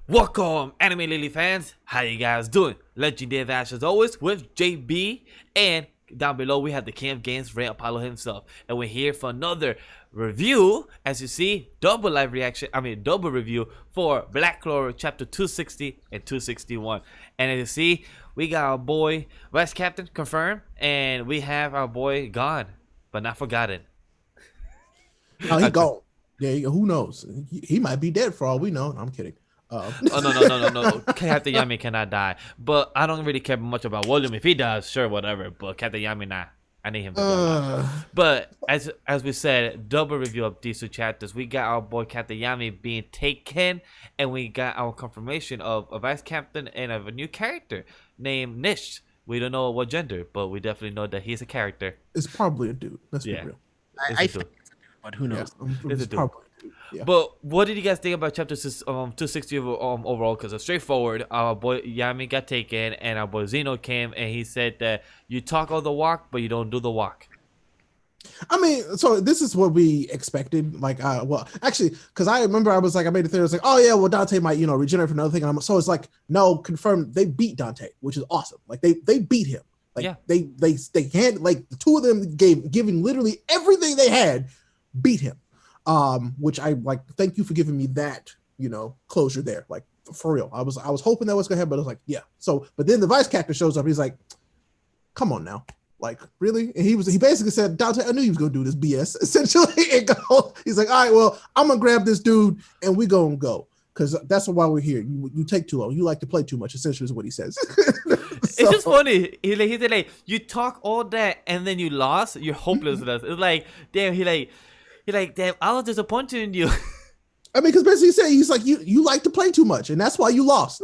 Welcome, Anime Lily fans. How you guys doing? LegendDVash as always with JB, and down below we have the King of Games, RayApollo himself, and we're here for another review. As you see, double review for Black Clover chapter 260 and 261. And as you see, we got our boy Vice Captain confirmed, and we have our boy gone, but not forgotten. Oh, he gone. Yeah, who knows? He might be dead for all we know. I'm kidding. Oh no. Captain Yami cannot die. But I don't really care much about William. If he dies, sure, whatever. But Captain Yami, nah. I need him to die. But as we said, double review of these two chapters. We got our boy Captain Yami being taken, and we got our confirmation of a vice captain and of a new character named Nish. We don't know what gender, but we definitely know that he's a character. It's probably a dude. Let's be real. I think it's a dude, but who knows? Yeah, it's probably a dude. Yeah. But what did you guys think about chapter 260 overall? Because it's straightforward. Our boy Yami got taken, and our boy Zeno came, and he said that you talk all the walk, but you don't do the walk. I mean, so this is what we expected. Like, well, actually, because I remember I made a theory. I was like, oh yeah, well Dante might, regenerate for another thing. And so it's like, no, confirmed. They beat Dante, which is awesome. Like they beat him. Like yeah. they can't, like, the two of them giving literally everything they had, beat him. Which I like. Thank you for giving me that, closure there. Like, for real. I was hoping that was gonna happen, but I was like, yeah. So, but then the vice captain shows up. He's like, come on now. Like, really? And he basically said, Dante, I knew you was gonna do this BS. Essentially, he's like, all right, well, I'm gonna grab this dude and we gonna go. Because that's why we're here. You take too long. You like to play too much, essentially is what he says. It's just funny. He said, like, you talk all that and then you lost. You're hopeless. It's like, damn, He like, damn, I was disappointed in you. I mean, because basically he's like, you like to play too much, and that's why you lost.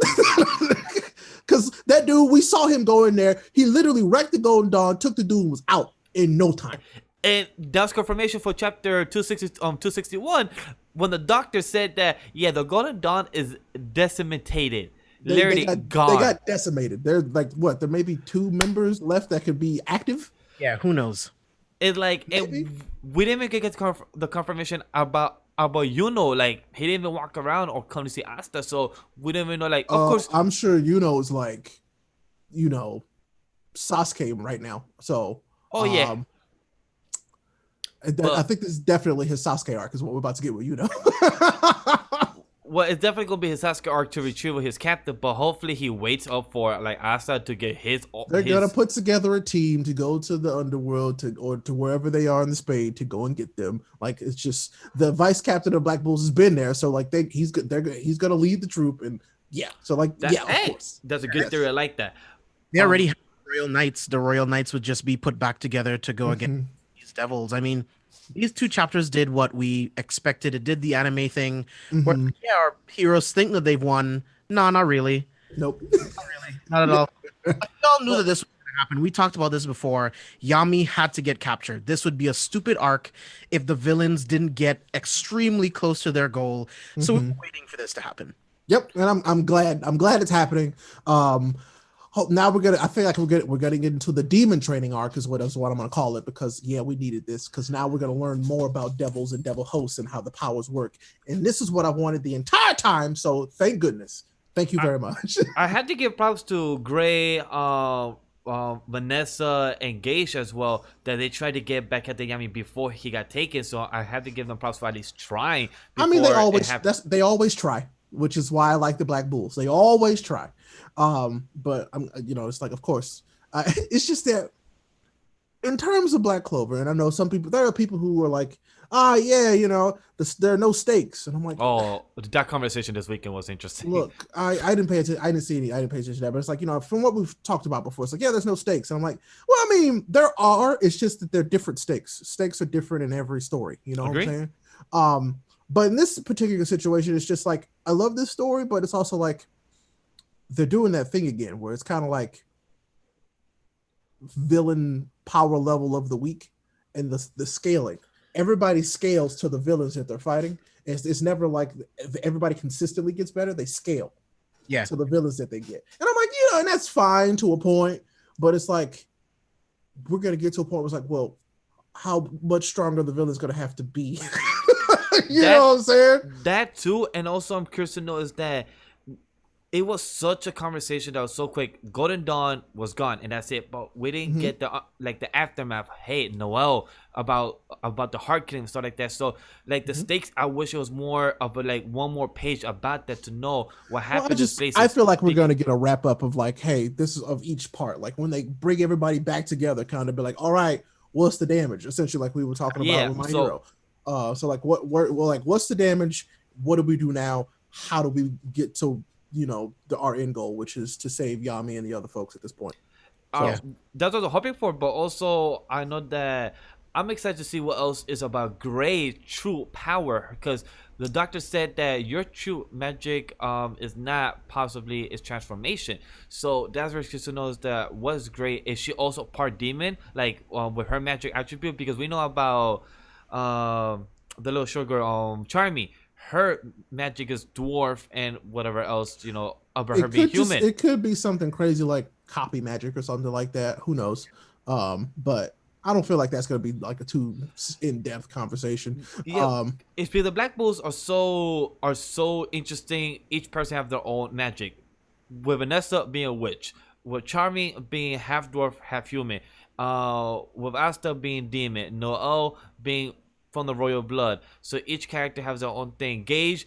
Because that dude, we saw him go in there. He literally wrecked the Golden Dawn, took the dude, and was out in no time. And that's confirmation for chapter 261, when the doctor said that, yeah, the Golden Dawn is decimated. Literally gone. They got decimated. They're like, what? There may be 2 members left that could be active. Yeah, who knows? It's like, we didn't even get the confirmation about like, he didn't even walk around or come to see Asta, so we didn't even know, like, of course. I'm sure is like, Sasuke right now. So, yeah. I think this is definitely his Sasuke arc is what we're about to get with Well, it's definitely gonna be his Sasuke arc to retrieve his captain, but hopefully he waits up for, like, Asta to get his. They're gonna put together a team to go to the underworld or to wherever they are in the spade to go and get them. Like, it's just the vice captain of Black Bulls has been there, so like he's gonna lead the troop, and yeah. So like of course, that's a good theory. I like that. They already have Royal Knights. The Royal Knights would just be put back together to go against these devils. I mean, these 2 chapters did what we expected. It did the anime thing where, yeah, our heroes think that they've won. No, not really. Nope. Not really. Not at all. We all knew that this was going to happen. We talked about this before. Yami had to get captured. This would be a stupid arc if the villains didn't get extremely close to their goal. So we were waiting for this to happen. Yep, and I'm glad it's happening. Now I feel like we're getting into the demon training arc is what I'm gonna call it, because yeah, we needed this, because now we're gonna learn more about devils and devil hosts and how the powers work, and this is what I wanted the entire time. So thank goodness. Thank you very much. I had to give props to Gray, Vanessa, and Geisha as well, that they tried to get back at the Yami before he got taken. So I had to give them props for at least trying. I mean, they always try, which is why I like the Black Bulls. They always try. But I'm, it's like, of course, it's just that in terms of Black Clover, and I know there are people who are like, yeah, there are no stakes, and I'm like, oh, that conversation this weekend was interesting. Look, I didn't pay attention. I didn't pay attention to that, but it's like, from what we've talked about before, it's like, yeah, there's no stakes, and I'm like, well, I mean, there are. It's just that they're different stakes. Stakes are different in every story. You know Agree? What I'm saying? But in this particular situation, it's just like, I love this story, but it's also like, they're doing that thing again where it's kind of like villain power level of the week, and the scaling. Everybody scales to the villains that they're fighting. It's never like everybody consistently gets better. They scale to the villains that they get. And I'm like, and that's fine to a point, but it's like, we're going to get to a point where it's like, well, how much stronger the villain's going to have to be. You know what I'm saying? That too, and also I'm curious to know is that it was such a conversation that was so quick. Golden Dawn was gone, and that's it. But we didn't get the the aftermath. Hey, Noel, about the heart killing and stuff like that. So like the stakes, I wish it was more of a one more page about that to know what happened. I feel like we're gonna get a wrap up of like, hey, this is of each part. Like when they bring everybody back together, kind of be like, all right, what's the damage? Essentially, like we were talking about with my hero. So like what's the damage? What do we do now? How do we get to our end goal, which is to save Yami and the other folks at this point. That's what I was hoping for, but also I know that I'm excited to see what else is about Gray's true power, because the doctor said that your true magic is not possibly its transformation. So that's very curious to know is that what's Gray, is she also part demon, like with her magic attribute? Because we know about the little short girl Charmy. Her magic is dwarf and whatever else, about her being human. It could be something crazy like copy magic or something like that. Who knows? But I don't feel like that's going to be like a too in-depth conversation. Yeah, it's because the Black Bulls are so interesting. Each person have their own magic. With Vanessa being a witch, with Charmy being half dwarf, half human, with Asta being demon, Noel being from the royal blood. So each character has their own thing. Gage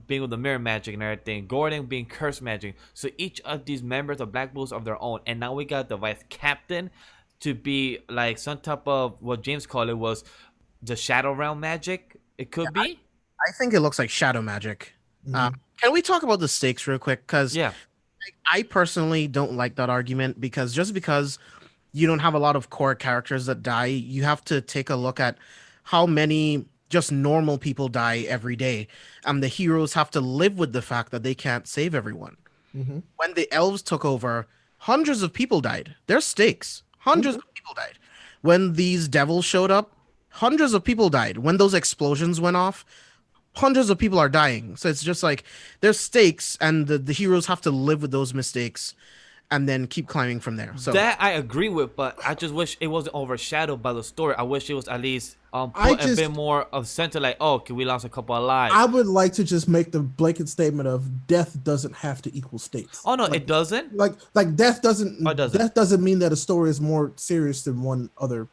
being with the mirror magic and everything. Gordon being curse magic. So each of these members of Black Bulls of their own. And now we got the vice captain to be like some type of what James called it was the shadow realm magic. It could be. I think it looks like shadow magic. Can we talk about the stakes real quick? Because I personally don't like that argument, because just because you don't have a lot of core characters that die, you have to take a look at how many just normal people die every day, and the heroes have to live with the fact that they can't save everyone. When the elves took over, hundreds of people died. There's stakes. Hundreds of people died. When these devils showed up, hundreds of people died. When those explosions went off, hundreds of people are dying. So it's just like there's stakes, and the heroes have to live with those mistakes and then keep climbing from there. So that I agree with, but I just wish it wasn't overshadowed by the story. I wish it was at least put a bit more of center, like, oh, can we lost a couple of lives? I would like to just make the blanket statement of death doesn't have to equal stakes. Oh no, it doesn't. Like death doesn't. Death doesn't mean that a story is more serious than one other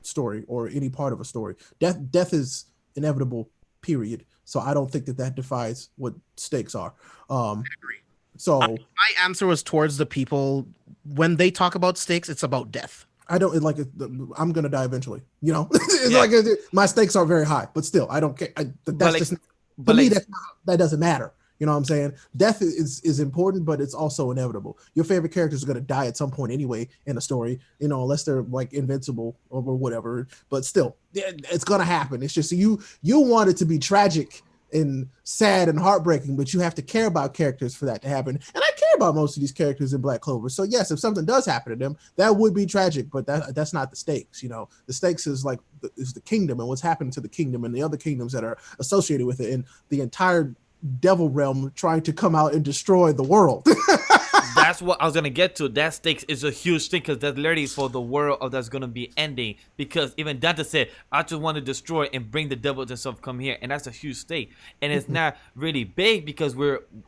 story or any part of a story. Death is inevitable. Period. So I don't think that defines what stakes are. I agree. So my answer was towards the people. When they talk about stakes, it's about death. I don't like it. I'm gonna die eventually. It's like my stakes are very high, but still, I don't care. That doesn't matter. You know what I'm saying? Death is important, but it's also inevitable. Your favorite characters are gonna die at some point anyway in a story. Unless they're like invincible or whatever. But still, it's gonna happen. It's just you want it to be tragic and sad and heartbreaking, but you have to care about characters for that to happen. And I care about most of these characters in Black Clover. So yes, if something does happen to them, that would be tragic, but that's not the stakes. The stakes is like is the kingdom and what's happening to the kingdom and the other kingdoms that are associated with it, and the entire devil realm trying to come out and destroy the world. That's what I was gonna get to. That stakes is a huge thing, because that's literally for the world that's gonna be ending. Because even Dante said, "I just want to destroy and bring the devils and stuff come here," and that's a huge stake. And it's not really big because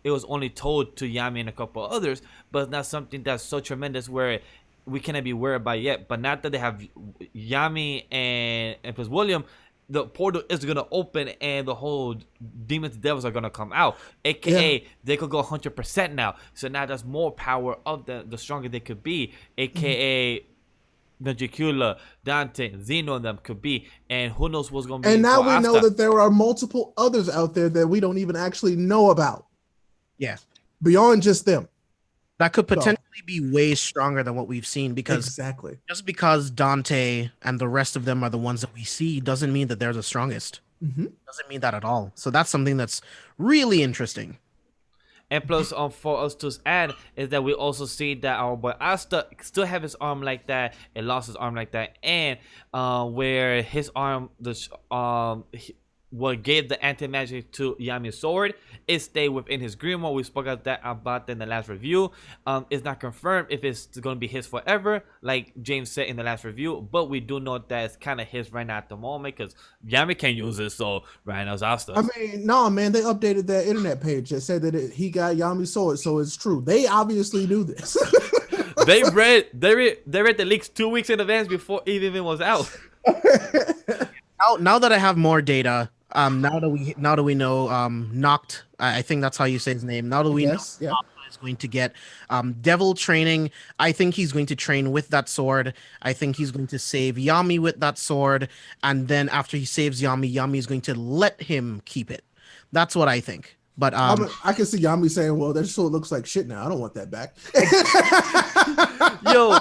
it was only told to Yami and a couple others, but it's not something that's so tremendous where we cannot be worried about yet. But now that they have Yami and plus William, the portal is gonna open and the whole demons and devils are gonna come out, aka they could go 100% now. So now there's more power of the stronger they could be, aka Dracula, Dante, Zeno, and them could be, and who knows what's gonna be. And now we know that there are multiple others out there that we don't even actually know about. Yeah, beyond just them. That could potentially be way stronger than what we've seen, because just because Dante and the rest of them are the ones that we see doesn't mean that they're the strongest. Doesn't mean that at all. So that's something that's really interesting. And plus, for us to add is that we also see that our boy Asta still have his arm like that and lost his arm like that, and where his arm what gave the anti-magic to Yami's sword. It stayed within his grimoire. We spoke about that in the last review. It's not confirmed if it's going to be his forever, like James said in the last review, but we do know that it's kind of his right now at the moment because Yami can't use it, so right now it's our stuff. I mean, no, man, they updated that internet page that said that he got Yami's sword, so it's true. They obviously knew this. They read the leaks 2 weeks in advance before it even was out. Now that I have more data, now that we know Noct, I think that's how you say his name. Now that we know Noct is going to get devil training, I think he's going to train with that sword. I think he's going to save Yami with that sword, and then after he saves Yami, Yami is going to let him keep it. That's what I think. But I can see Yami saying, "Well, that sword looks like shit now. I don't want that back." Yo,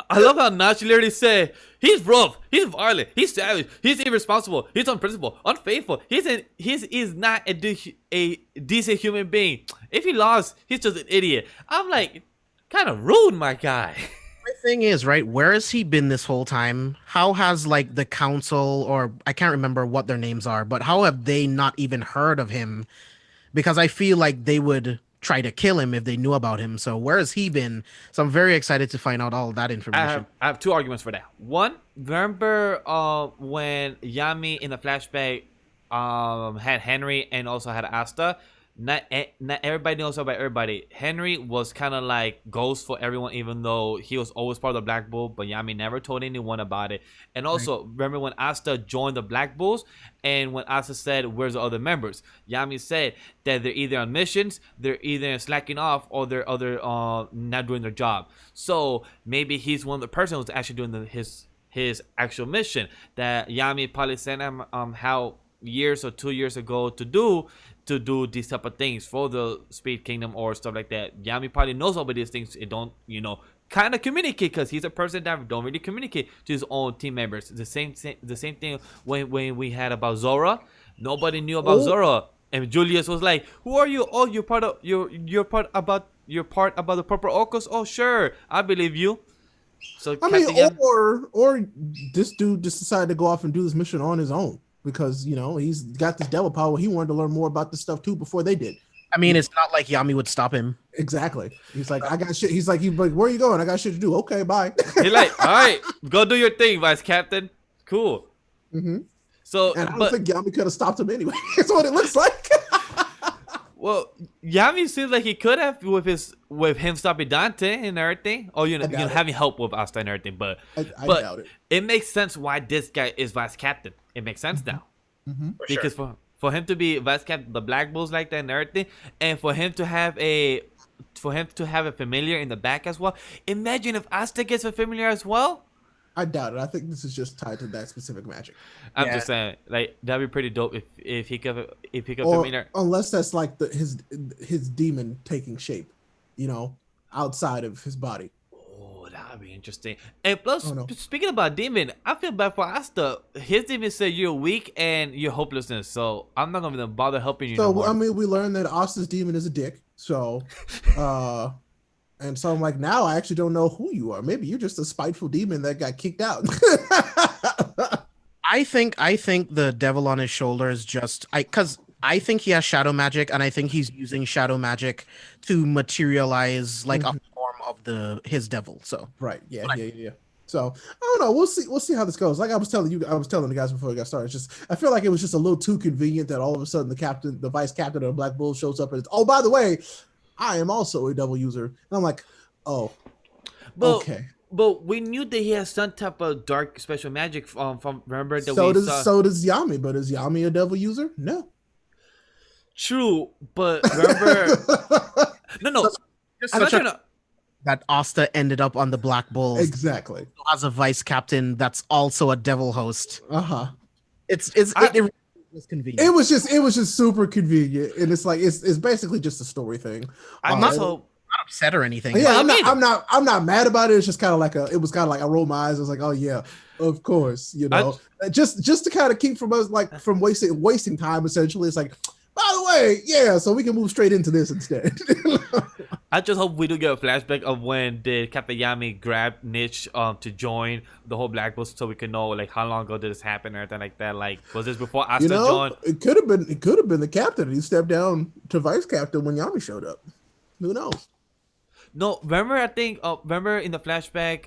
I love how Nachi literally said, he's rough, he's violent, he's savage, he's irresponsible, he's unprincipled, unfaithful, he's not a decent human being. If he lost, he's just an idiot. I'm like, kind of rude, my guy. My thing is, right, where has he been this whole time? How has, like, the council, or I can't remember what their names are, but how have they not even heard of him? Because I feel like they would try to kill him if they knew about him. So where has he been? So I'm very excited to find out all of that information. I have two arguments for that. One, remember when Yami in the flashback had Henry and also had Asta? Not everybody knows about everybody. Henry was kind of like ghost for everyone, even though he was always part of the Black Bull, but Yami never told anyone about it. And also, remember when Asta joined the Black Bulls, and when Asta said, "Where's the other members?" Yami said that they're either on missions, they're either slacking off, or they're not doing their job. So maybe he's one of the persons who's actually doing his actual mission that Yami probably sent him how years or 2 years ago to do these type of things for the Speed Kingdom or stuff like that. Yami probably knows all of these things. It don't, kind of communicate because he's a person that don't really communicate to his own team members. The same thing when we had about Zora. Nobody knew about Zora, and Julius was like, "Who are you? Oh, you're part about the Purple Orcus. Oh, sure, I believe you." So I mean, or this dude just decided to go off and do this mission on his own. Because, he's got this devil power. He wanted to learn more about this stuff, too, before they did. I mean, it's not like Yami would stop him. Exactly. He's like, I got shit. He's like, where are you going? I got shit to do. Okay, bye. He's like, all right, go do your thing, Vice Captain. Cool. Mm-hmm. So, and I don't think Yami could have stopped him anyway. That's what it looks like. Well, Yami seems like he could have with him stopping Dante and everything. Or having help with Asta and everything. But I doubt it. It makes sense why this guy is Vice Captain. It makes sense now. Mm-hmm. Because for him to be Vice Captain, the Black Bulls like that and everything, and for him to have a familiar in the back as well. Imagine if Asta gets a familiar as well. I doubt it. I think this is just tied to that specific magic. I'm just saying, like, that'd be pretty dope if he could familiar. Unless that's like his demon taking shape, outside of his body. Oh, that'd be interesting. And plus, speaking about demon, I feel bad for Asta. His demon said you're weak and you're hopelessness, so I'm not gonna bother helping you. So no more. I mean, we learned that Asta's demon is a dick. So, and so I'm like, now I actually don't know who you are. Maybe you're just a spiteful demon that got kicked out. I think the devil on his shoulder is just because I think he has shadow magic, and I think he's using shadow magic to materialize like a form of his devil. So right, yeah. So I don't know. We'll see how this goes. Like I was telling the guys before we got started. I feel like it was just a little too convenient that all of a sudden the vice captain of the Black Bull shows up and it's, oh, by the way, I am also a devil user. And I'm like, oh, okay. But we knew that he has some type of dark special magic from remember that so does Yami, but is Yami a devil user? No. True, but remember no. That Asta ended up on the Black Bulls. Exactly. As a vice captain that's also a devil host. Uh-huh. It was convenient. It was just super convenient, and it's like it's basically just a story thing. I'm not upset or anything. Yeah, I'm not mad about it. It's just kind of like I roll my eyes. I was like, oh yeah, of course, just to kind of keep from us from wasting time. Essentially, it's like, by the way, yeah, so we can move straight into this instead. I just hope we do get a flashback of when did Captain Yami grab Niche to join the whole Black Bulls, so we can know like how long ago did this happen or anything like that. Like, was this before Asta joined? It could have been the captain. He stepped down to vice captain when Yami showed up. Who knows? No, remember remember in the flashback,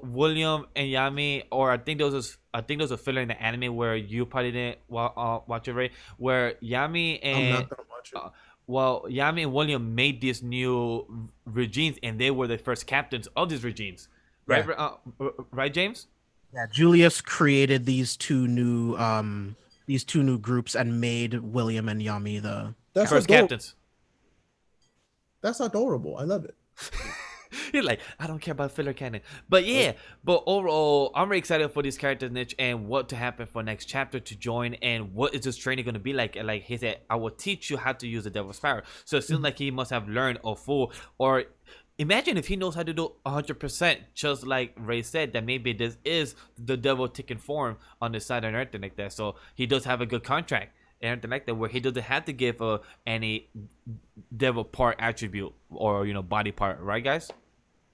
William and Yami, or I think there was a filler in the anime where you probably didn't watch it, right? Where Yami and I'm not gonna watch it. Yami and William made these new regimes, and they were the first captains of these regimes, right? Yeah. Right, James? Yeah, Julius created these two new groups and made William and Yami the First captains. That's adorable. I love it. He's like, I don't care about filler canon. But yeah, but overall, I'm very excited for these characters, Niche, and what to happen for next chapter to join, and what is this training going to be like. Like he said, I will teach you how to use the Devil's Power. So it seems like he must have learned a full, or imagine if he knows how to do 100%, just like Ray said, that maybe this is the devil taking form on the side and everything like that. So he does have a good contract and everything like that, where he doesn't have to give any devil part attribute or body part, right, guys?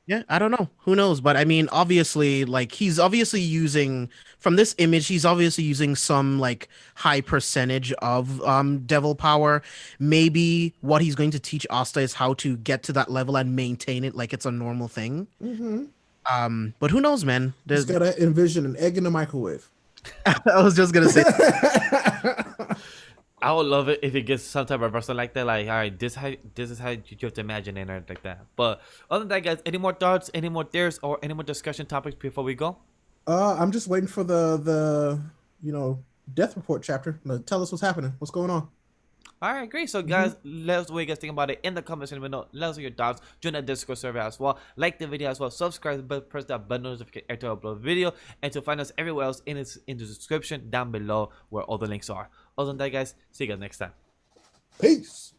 Yeah, I don't know. Who knows? But I mean, obviously, like he's obviously using from this image, he's obviously using some like high percentage of devil power. Maybe what he's going to teach Asta is how to get to that level and maintain it like it's a normal thing. But who knows, man? Just gotta envision an egg in the microwave. I was just gonna say. I would love it if it gets some type of reversal like that. Like, all right, this is how you have to imagine it, or like that. But other than that, guys, any more thoughts, any more theories, or any more discussion topics before we go? I'm just waiting for the death report chapter. Tell us what's happening. What's going on? All right, great. So, guys, let us know what you guys think about it in the comments section below. Let us know your thoughts. Join the Discord server as well. Like the video as well. Subscribe, press that bell notification every time I upload a video. And to find us everywhere else in the description down below where all the links are. Other than that, guys, see you guys next time. Peace.